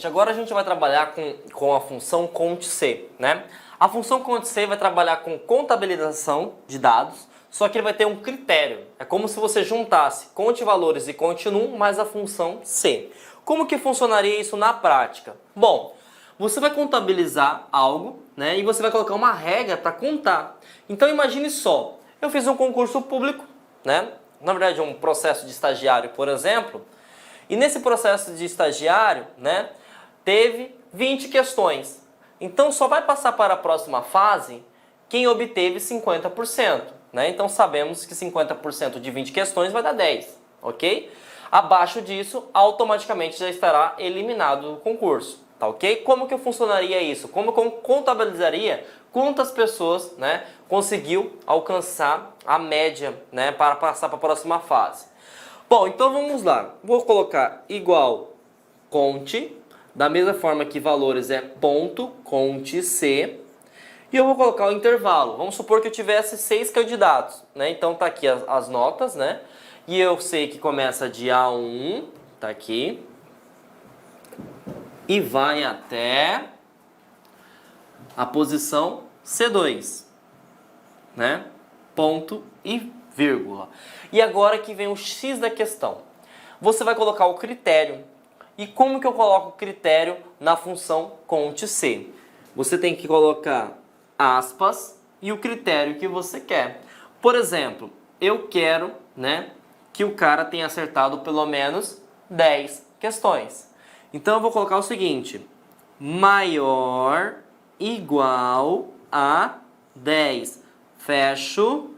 gente, agora a gente vai trabalhar com a função cont_c, né? A função cont_c vai trabalhar com contabilização de dados, só que ele vai ter um critério. É como se você juntasse cont_valores e cont_num mais a função c. Como que funcionaria isso na prática? Bom, você vai contabilizar algo, né? E você vai colocar uma regra para contar. Então imagine só, eu fiz um concurso público, né? Na verdade um processo de estagiário, por exemplo. E nesse processo de estagiário, né, teve 20 questões. Então só vai passar para a próxima fase quem obteve 50%. Né? Então sabemos que 50% de 20 questões vai dar 10. Ok? Abaixo disso, automaticamente já estará eliminado do concurso. Tá ok? Como que funcionaria isso? Como eu contabilizaria quantas pessoas, né, conseguiu alcançar a média, né, para passar para a próxima fase? Bom, então vamos lá. Vou colocar igual cont, da mesma forma que valores é ponto cont_c, e eu vou colocar o intervalo. Vamos supor que eu tivesse 6 candidatos, né? Então tá aqui as notas, né? E eu sei que começa de A1, tá aqui, e vai até a posição C2, né? Ponto e vírgula. E agora que vem o X da questão. Você vai colocar o critério. E como que eu coloco o critério na função cont_c? Você tem que colocar aspas e o critério que você quer. Por exemplo, eu quero, né, que o cara tenha acertado pelo menos 10 questões. Então eu vou colocar o seguinte: maior igual a 10. Fecho.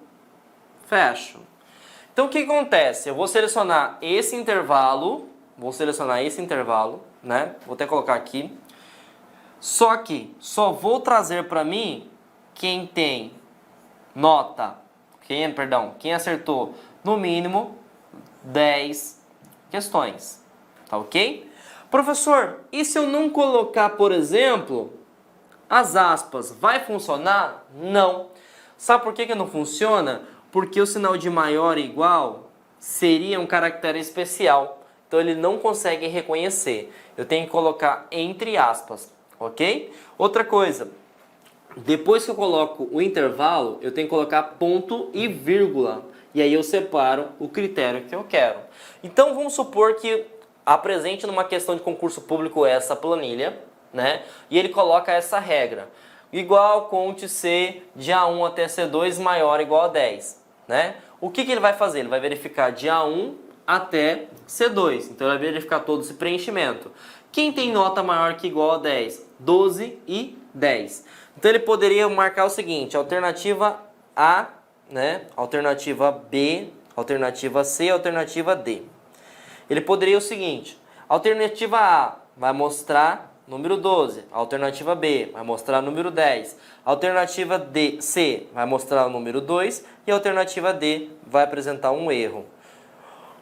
Então o que acontece? Eu vou selecionar esse intervalo, né? Vou até colocar aqui. Só que só vou trazer para mim quem tem quem acertou no mínimo 10 questões. Tá ok? Professor, e se eu não colocar, por exemplo, as aspas, vai funcionar? Não. Sabe por que não funciona? Porque o sinal de maior e igual seria um caractere especial. Então ele não consegue reconhecer. Eu tenho que colocar entre aspas, ok? Outra coisa, depois que eu coloco o intervalo, eu tenho que colocar ponto e vírgula. E aí eu separo o critério que eu quero. Então vamos supor que apresente numa questão de concurso público essa planilha, né? E ele coloca essa regra. Igual cont_c de A1 até C2 maior ou igual a 10. Né? O que ele vai fazer? Ele vai verificar de A1 até C2. Então ele vai verificar todo esse preenchimento. Quem tem nota maior que igual a 10? 12 e 10. Então ele poderia marcar o seguinte: alternativa A, né? Alternativa B, alternativa C, alternativa D. Ele poderia o seguinte: alternativa A vai mostrar número 12, a alternativa B vai mostrar número 10, a alternativa C vai mostrar o número 2 e a alternativa D vai apresentar um erro.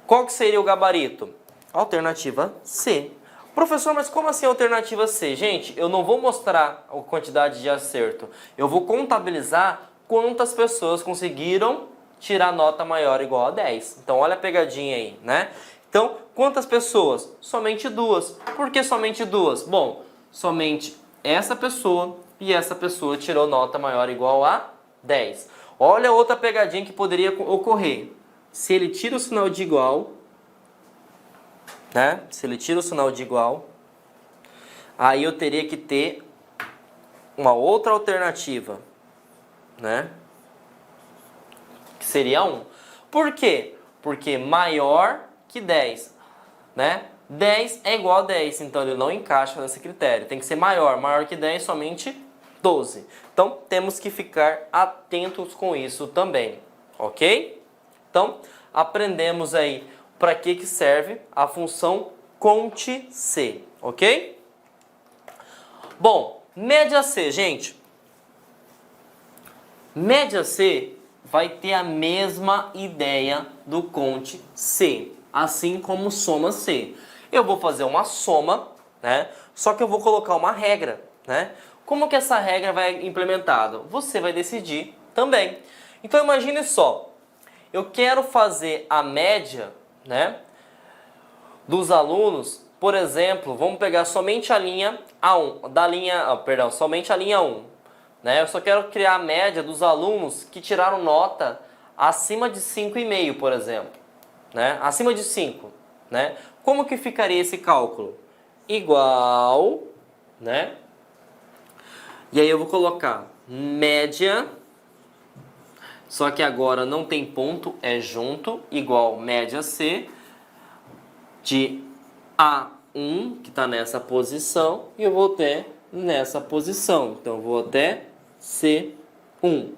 Qual que seria o gabarito? Alternativa C. Professor, mas como assim a alternativa C? Gente, eu não vou mostrar a quantidade de acerto, eu vou contabilizar quantas pessoas conseguiram tirar nota maior ou igual a 10. Então olha a pegadinha aí, né? Então, quantas pessoas? Somente 2. Por que somente 2? Bom, somente essa pessoa e essa pessoa tirou nota maior ou igual a 10. Olha outra pegadinha que poderia ocorrer. Se ele tira o sinal de igual, né? Se ele tira o sinal de igual, aí eu teria que ter uma outra alternativa, né? Que seria 1. Por quê? Porque maior que 10, né? 10 é igual a 10, então ele não encaixa nesse critério. Tem que ser maior. Maior que 10, somente 12. Então, temos que ficar atentos com isso também, ok? Então, aprendemos aí para que serve a função cont_c, ok? Bom, média C, gente. Média C vai ter a mesma ideia do cont_c, assim como soma C. Eu vou fazer uma soma, né? Só que eu vou colocar uma regra, né? Como que essa regra vai implementada? Você vai decidir também. Então imagine só, eu quero fazer a média, né, dos alunos por exemplo, vamos pegar somente a linha A1, somente a linha 1. Né? Eu só quero criar a média dos alunos que tiraram nota acima de 5,5, por exemplo. Né? Acima de 5. Né? Como que ficaria esse cálculo? Igual, né? E aí eu vou colocar média, só que agora não tem ponto, é junto, igual média C de A1, que está nessa posição, e eu vou até nessa posição. Então eu vou até C1.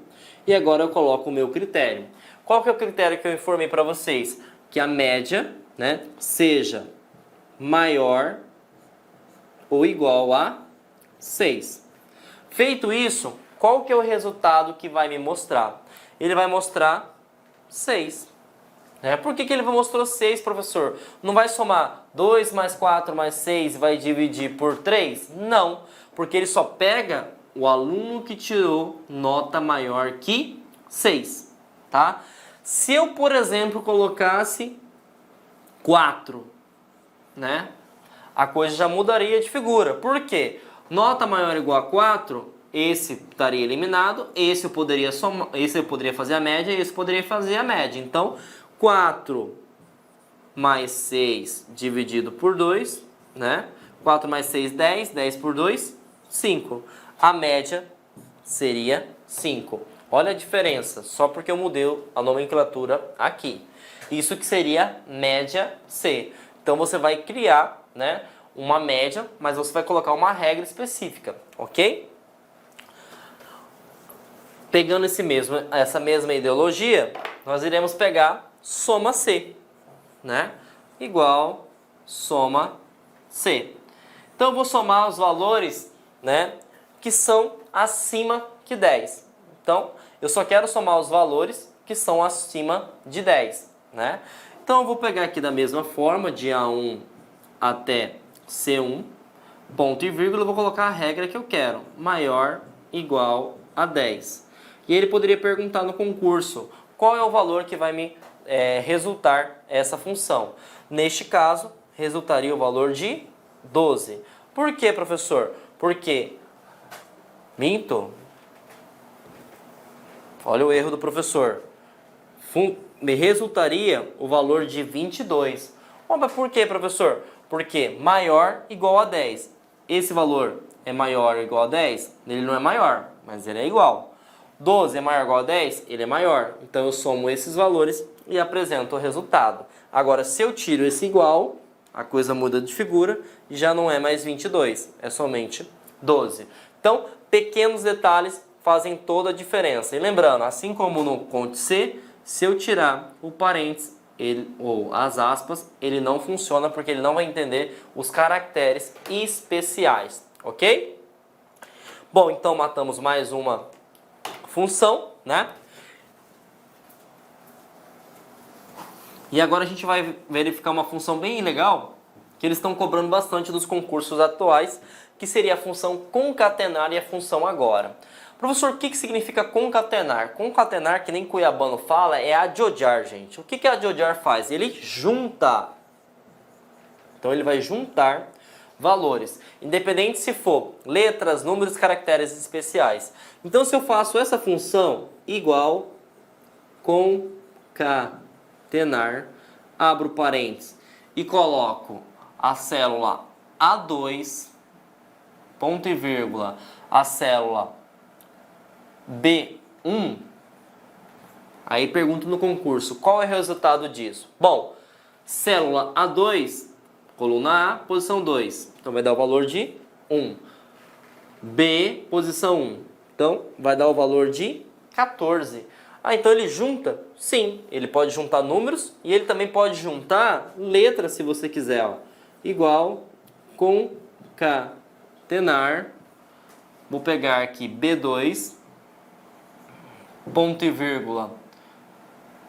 E agora eu coloco o meu critério. Qual que é o critério que eu informei para vocês? Que a média, né, seja maior ou igual a 6. Feito isso, qual que é o resultado que vai me mostrar? Ele vai mostrar 6. Por que ele mostrou 6, professor? Não vai somar 2 mais 4 mais 6 e vai dividir por 3? Não, porque ele só pega o aluno que tirou nota maior que 6. Tá? Se eu, por exemplo, colocasse 4, né? A coisa já mudaria de figura. Por quê? Nota maior ou igual a 4, esse estaria eliminado, esse eu poderia somar, esse eu poderia fazer a média e esse poderia fazer a média. Então, 4 mais 6 dividido por 2, né? 4 mais 6, 10. 10 por 2, 5. A média seria 5. Olha a diferença, só porque eu mudei a nomenclatura aqui. Isso que seria média C. Então você vai criar, né, uma média, mas você vai colocar uma regra específica, ok? Pegando essa mesma ideologia, nós iremos pegar soma C, né? Igual soma C. Então eu vou somar os valores, né, que são acima de 10. Então eu só quero somar os valores que são acima de 10, né? Então eu vou pegar aqui da mesma forma, de A1 até C1, ponto e vírgula, eu vou colocar a regra que eu quero, maior igual a 10. E ele poderia perguntar no concurso, qual é o valor que vai me resultar essa função? Neste caso, resultaria o valor de 12. Por quê, professor? Porque, olha o erro do professor, me resultaria o valor de 22. Mas por quê, professor? Porque maior igual a 10. Esse valor é maior ou igual a 10? Ele não é maior, mas ele é igual. 12 é maior ou igual a 10? Ele é maior. Então eu somo esses valores e apresento o resultado. Agora, se eu tiro esse igual, a coisa muda de figura e já não é mais 22, é somente 12. Então, pequenos detalhes fazem toda a diferença. E lembrando, assim como no Conte C, se eu tirar o parênteses, ou as aspas, ele não funciona porque ele não vai entender os caracteres especiais, ok? Bom, então matamos mais uma função, né? E agora a gente vai verificar uma função bem legal que eles estão cobrando bastante dos concursos atuais, que seria a função concatenar e a função agora. Professor, o que significa concatenar? Concatenar, que nem cuiabano fala, é adjodiar, gente. O que a adjodiar faz? Ele junta. Então ele vai juntar valores, independente se for letras, números, caracteres especiais. Então se eu faço essa função igual concatenar, abro parênteses e coloco a célula A2, ponto e vírgula, a célula B1, aí pergunto no concurso, qual é o resultado disso? Bom, célula A2, coluna A, posição 2, então vai dar o valor de 1. B, posição 1, então vai dar o valor de 14. Então ele junta? Sim, ele pode juntar números e ele também pode juntar letras se você quiser. Ó. Igual, concatenar, vou pegar aqui B2, ponto e vírgula,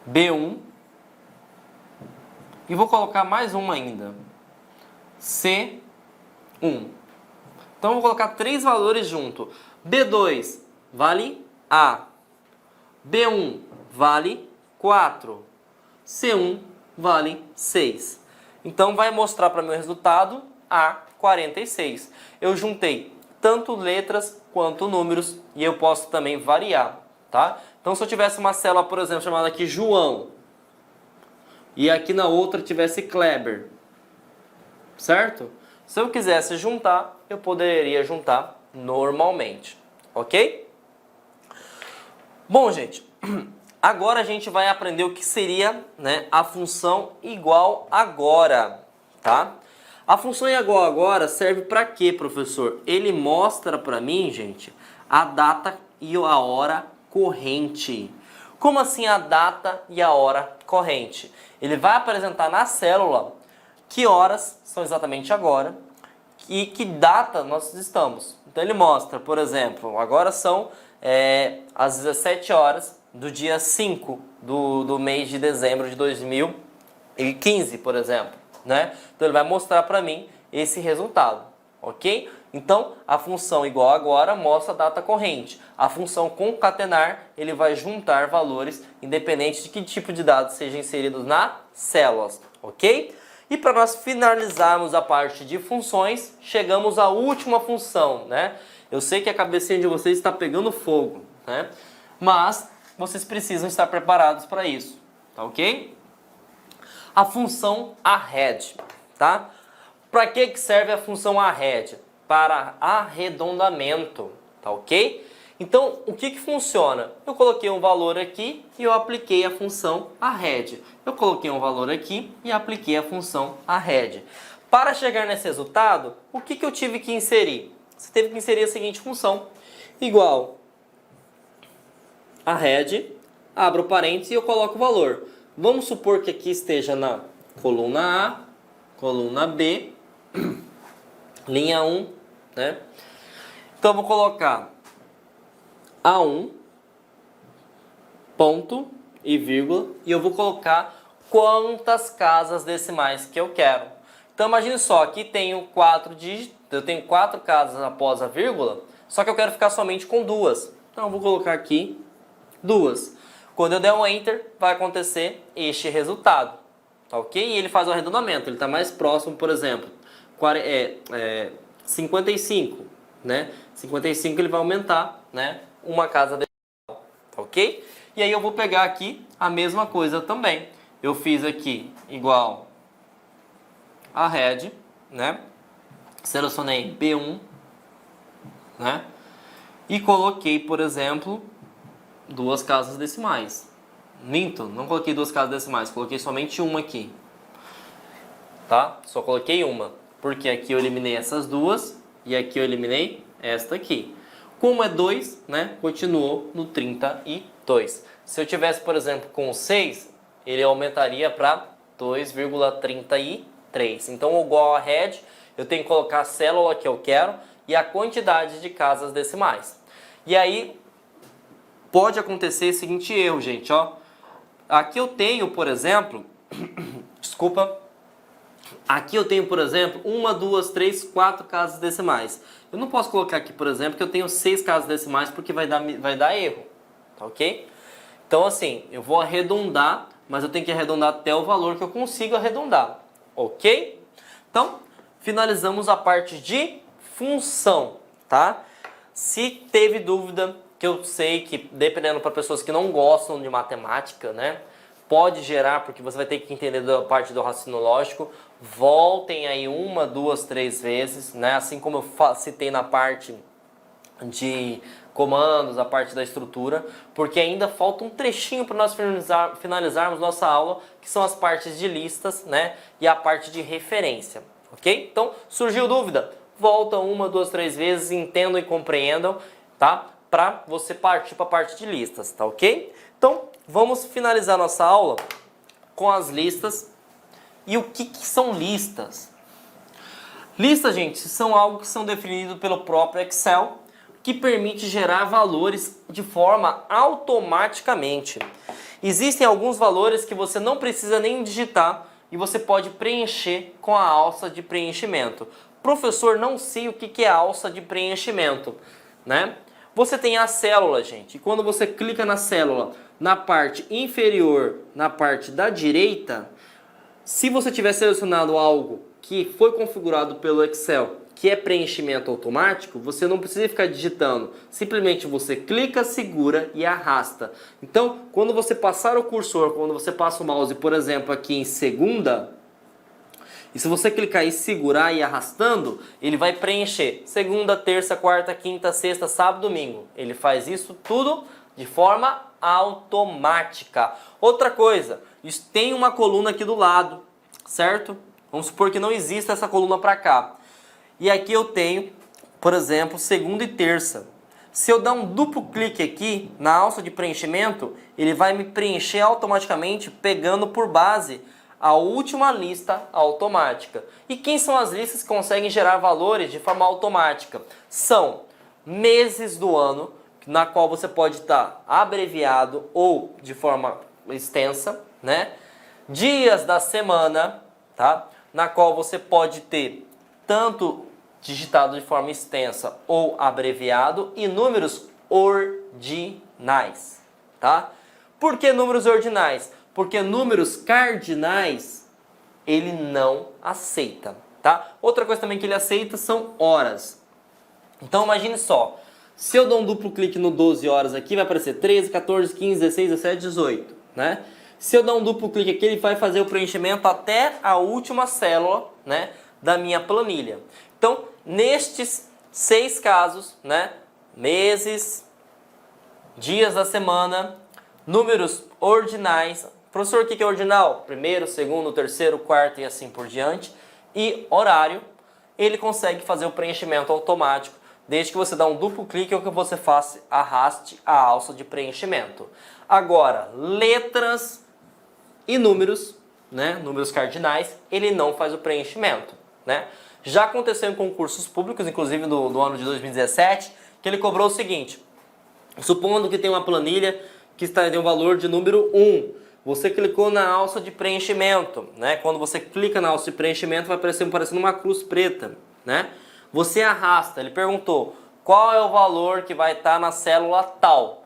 B1, e vou colocar mais uma ainda, C1. Então eu vou colocar 3 valores junto. B2 vale A, B1 vale 4, C1 vale 6. Então vai mostrar para mim o resultado A46. Eu juntei tanto letras quanto números e eu posso também variar, tá? Então se eu tivesse uma célula, por exemplo, chamada aqui João, e aqui na outra tivesse Kleber, certo? Se eu quisesse juntar, eu poderia juntar normalmente, ok? Bom, gente, agora a gente vai aprender o que seria, né, a função igual agora, tá? A função igual agora serve para quê, professor? Ele mostra para mim, gente, a data e a hora corrente. Como assim a data e a hora corrente? Ele vai apresentar na célula que horas são exatamente agora e que data nós estamos. Então ele mostra, por exemplo, agora são às 17 horas do dia 5 do mês de dezembro de 2015, por exemplo, né? Então ele vai mostrar para mim esse resultado, ok? Então a função igual agora mostra a data corrente. A função concatenar, ele vai juntar valores independente de que tipo de dados sejam inseridos nas células, ok? E para nós finalizarmos a parte de funções, chegamos à última função, né? Eu sei que a cabecinha de vocês está pegando fogo, né? Mas vocês precisam estar preparados para isso, tá ok? A função arred, tá? Para que serve a função arred? Para arredondamento, tá ok? Então, o que funciona? Eu coloquei um valor aqui e eu apliquei a função arred. Eu coloquei um valor aqui e apliquei a função arred. Para chegar nesse resultado, o que eu tive que inserir? Você teve que inserir a seguinte função. Igual arred, abro parênteses e eu coloco o valor. Vamos supor que aqui esteja na coluna A, coluna B, linha 1, né? Então eu vou colocar A1, ponto e vírgula, e eu vou colocar quantas casas decimais que eu quero. Então imagine só, aqui tenho 4 dígitos, eu tenho 4 casas após a vírgula, só que eu quero ficar somente com 2. Então eu vou colocar aqui 2. Quando eu der um Enter, vai acontecer este resultado, tá ok? E ele faz o arredondamento, ele está mais próximo, por exemplo, 55, né? 55 ele vai aumentar, né? Uma casa decimal, tá ok? E aí eu vou pegar aqui a mesma coisa também. Eu fiz aqui igual a red, né? Selecionei B1, né? E coloquei, por exemplo, 2 casas decimais. Minto, não coloquei 2 casas decimais, coloquei somente uma aqui. Tá? Só coloquei uma, porque aqui eu eliminei essas duas e aqui eu eliminei esta aqui. Como é 2, né? Continuou no 32. Se eu tivesse, por exemplo, com 6, ele aumentaria para 2,33. Então, igual a red, eu tenho que colocar a célula que eu quero e a quantidade de casas decimais. E aí, pode acontecer o seguinte erro, gente, ó. Aqui eu tenho, por exemplo, desculpa, aqui eu tenho, por exemplo, 1, 2, 3, 4 casas decimais. Eu não posso colocar aqui, por exemplo, que eu tenho 6 casas decimais porque vai dar erro, tá ok? Então, assim, eu vou arredondar, mas eu tenho que arredondar até o valor que eu consigo arredondar, ok? Então, finalizamos a parte de função, tá? Se teve dúvida, que eu sei que dependendo para pessoas que não gostam de matemática, né, pode gerar, porque você vai ter que entender da parte do raciocínio lógico, voltem aí 1, 2, 3 vezes, né, assim como eu citei na parte de comandos, a parte da estrutura, porque ainda falta um trechinho para nós finalizarmos nossa aula, que são as partes de listas, né, e a parte de referência, ok? Então, surgiu dúvida? Volta 1, 2, 3 vezes, entendam e compreendam, tá? Para você partir para a parte de listas, tá ok? Então, vamos finalizar nossa aula com as listas. E o que são listas? Listas, gente, são algo que são definidos pelo próprio Excel, que permite gerar valores de forma automaticamente. Existem alguns valores que você não precisa nem digitar e você pode preencher com a alça de preenchimento. Professor, não sei o que é a alça de preenchimento, né? Você tem a célula, gente, e quando você clica na célula, na parte inferior, na parte da direita, Se você tiver selecionado algo que foi configurado pelo Excel, que é preenchimento automático, você não precisa ficar digitando. Simplesmente você clica, segura e arrasta. Então, quando você passar o cursor, quando você passa o mouse, por exemplo, aqui em segunda, e se você clicar e segurar e ir arrastando, ele vai preencher segunda, terça, quarta, quinta, sexta, sábado, domingo. Ele faz isso tudo de forma automática. Outra coisa, isso tem uma coluna aqui do lado, certo? Vamos supor que não exista essa coluna para cá. E aqui eu tenho, por exemplo, segunda e terça. Se eu dar um duplo clique aqui na alça de preenchimento, ele vai me preencher automaticamente, pegando por base a última lista automática. E quem são as listas que conseguem gerar valores de forma automática? São meses do ano, na qual você pode estar abreviado ou de forma extensa, né? Dias da semana, tá? Na qual você pode ter tanto digitado de forma extensa ou abreviado, e números ordinais, tá? Por que números ordinais? Porque números cardinais ele não aceita, tá? Outra coisa também que ele aceita são horas. Então imagine só, se eu dou um duplo clique no 12 horas aqui, vai aparecer 13, 14, 15, 16, 17, 18, né? Se eu dar um duplo clique aqui, ele vai fazer o preenchimento até a última célula, né, da minha planilha. Então, nestes 6 casos, né, meses, dias da semana, números ordinais. Professor, o que é ordinal? Primeiro, segundo, terceiro, quarto e assim por diante. E horário, ele consegue fazer o preenchimento automático, desde que você dá um duplo clique ou que você faça, arraste a alça de preenchimento. Agora, letras e números, né, números cardinais, ele não faz o preenchimento, né? Já aconteceu em concursos públicos, inclusive do ano de 2017, que ele cobrou o seguinte: supondo que tem uma planilha que tem um valor de número 1, você clicou na alça de preenchimento, né? Quando você clica na alça de preenchimento, vai parecendo uma cruz preta, né? Você arrasta, ele perguntou qual é o valor que vai estar na célula tal.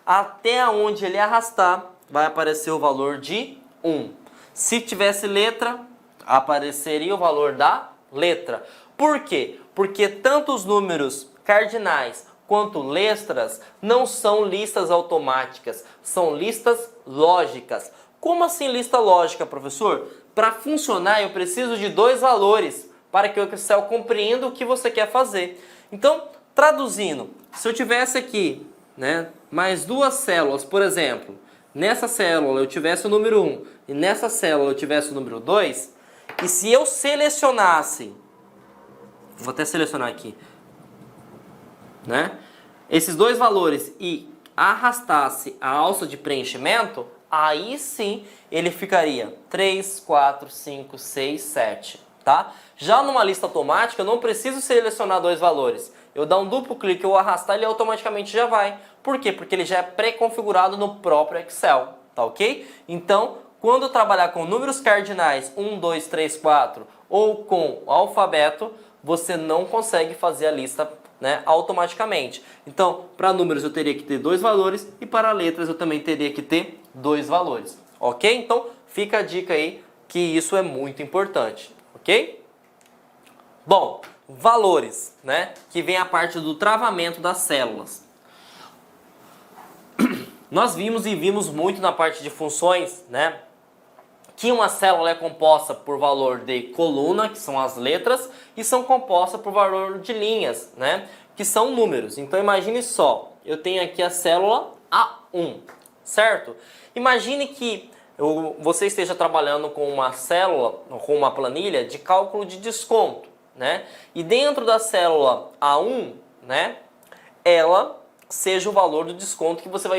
Até onde ele arrastar, vai aparecer o valor de 1. Se tivesse letra, apareceria o valor da letra. Por quê? Porque tanto os números cardinais quanto letras não são listas automáticas, são listas lógicas. Como assim lista lógica, professor? Para funcionar eu preciso de 2 valores para que o Excel compreenda o que você quer fazer. Então, traduzindo, se eu tivesse aqui, né, mais 2 células, por exemplo, nessa célula eu tivesse o número 1 e nessa célula eu tivesse o número 2, e se eu selecionasse, vou até selecionar aqui, né, esses 2 valores e arrastasse a alça de preenchimento, aí sim ele ficaria 3, 4, 5, 6, 7, tá? Já numa lista automática eu não preciso selecionar 2 valores. Eu dar um duplo clique ou arrastar, ele automaticamente já vai. Por quê? Porque ele já é pré-configurado no próprio Excel, tá ok? Então, quando eu trabalhar com números cardinais 1, 2, 3, 4 ou com o alfabeto, você não consegue fazer a lista, né, automaticamente. Então, para números eu teria que ter 2 valores e para letras eu também teria que ter 2 valores, ok? Então, fica a dica aí que isso é muito importante, ok? Bom, valores, né, que vem a parte do travamento das células. Nós vimos muito na parte de funções, né, que uma célula é composta por valor de coluna, que são as letras, e são compostas por valor de linhas, né, que são números. Então imagine só, eu tenho aqui a célula A1, certo? Imagine que você esteja trabalhando com uma célula, com uma planilha de cálculo de desconto, né? E dentro da célula A1, né, ela seja o valor do desconto que você vai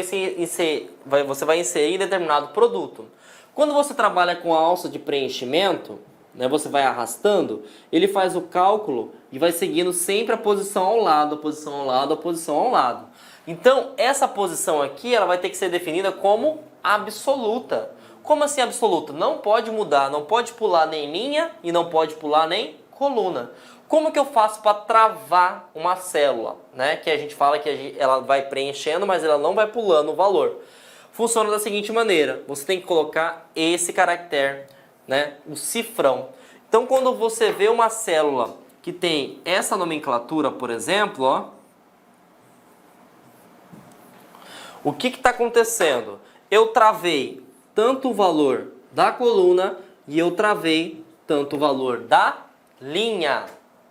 inserir em determinado produto. Quando você trabalha com a alça de preenchimento, né, você vai arrastando, ele faz o cálculo e vai seguindo sempre a posição ao lado, a posição ao lado, a posição ao lado. Então, essa posição aqui, ela vai ter que ser definida como absoluta. Como assim absoluta? Não pode mudar, não pode pular nem linha e não pode pular nem coluna. Como que eu faço para travar uma célula, né? Que a gente fala que ela vai preenchendo, mas ela não vai pulando o valor. Funciona da seguinte maneira: você tem que colocar esse caractere né, o cifrão. Então, quando você vê uma célula que tem essa nomenclatura, por exemplo, ó, o que está acontecendo? Eu travei tanto o valor da coluna e eu travei tanto o valor da linha,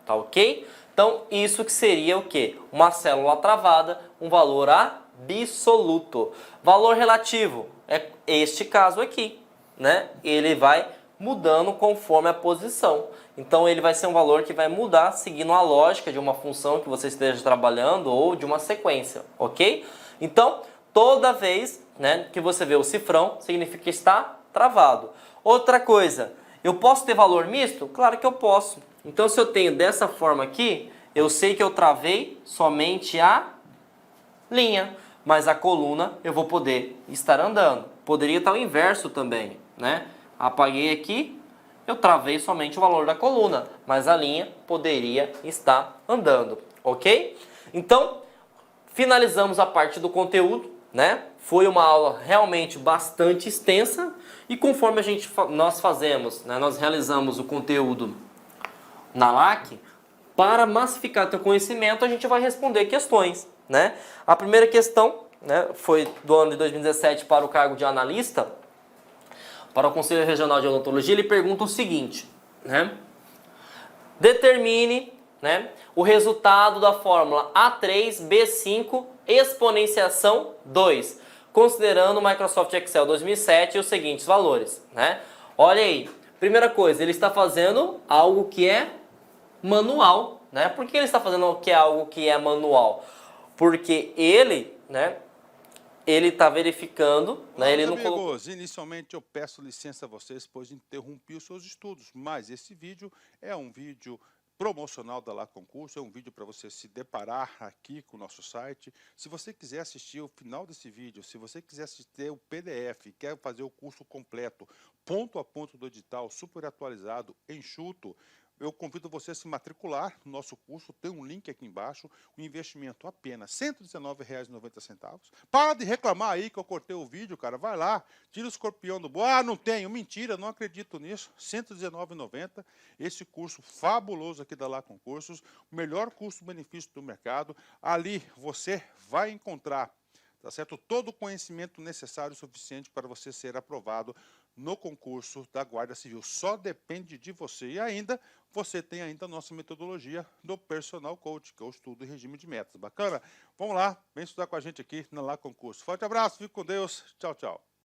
tá ok? Então, isso que seria o quê? Uma célula travada, um valor absoluto. Valor relativo é este caso aqui, né? Ele vai mudando conforme a posição. Então, ele vai ser um valor que vai mudar seguindo a lógica de uma função que você esteja trabalhando ou de uma sequência, ok? Então, toda vez, né, que você vê o cifrão, significa que está travado. Outra coisa, eu posso ter valor misto? Claro que eu posso. Então, se eu tenho dessa forma aqui, eu sei que eu travei somente a linha, mas a coluna eu vou poder estar andando. Poderia estar o inverso também, né? Apaguei aqui, eu travei somente o valor da coluna, mas a linha poderia estar andando, ok? Então, finalizamos a parte do conteúdo, né? Foi uma aula realmente bastante extensa e conforme nós fazemos, né, nós realizamos o conteúdo na LAC, para massificar teu conhecimento, a gente vai responder questões, né? A primeira questão, né, foi do ano de 2017 para o cargo de analista, para o Conselho Regional de Odontologia, ele pergunta o seguinte, né? Determine, né, o resultado da fórmula A3B5 exponenciação 2, considerando o Microsoft Excel 2007 e os seguintes valores, né? Olha aí, primeira coisa, ele está fazendo algo que é manual, né? Por que ele está fazendo algo que é manual? Porque ele, né, ele está verificando, né, ele não colocou... Amigos, inicialmente eu peço licença a vocês, pois interrompi os seus estudos, mas esse vídeo é um vídeo promocional da La Concurso, é um vídeo para você se deparar aqui com o nosso site. Se você quiser assistir o final desse vídeo, se você quiser assistir o PDF, quer fazer o curso completo, ponto a ponto do edital, super atualizado, enxuto, eu convido você a se matricular no nosso curso, tem um link aqui embaixo, o investimento apenas R$ 119,90. Para de reclamar aí que eu cortei o vídeo, cara, vai lá, tira o escorpião do bolso. Ah, não tenho, mentira, não acredito nisso, R$ 119,90, esse curso fabuloso aqui da La Concursos, o melhor custo-benefício do mercado, ali você vai encontrar, tá certo? Todo o conhecimento necessário e suficiente para você ser aprovado no concurso da Guarda Civil. Só depende de você. E ainda, você tem ainda a nossa metodologia do Personal Coach, que é o estudo e regime de metas. Bacana? Vamos lá, vem estudar com a gente aqui na La Concurso. Forte abraço, fique com Deus. Tchau, tchau.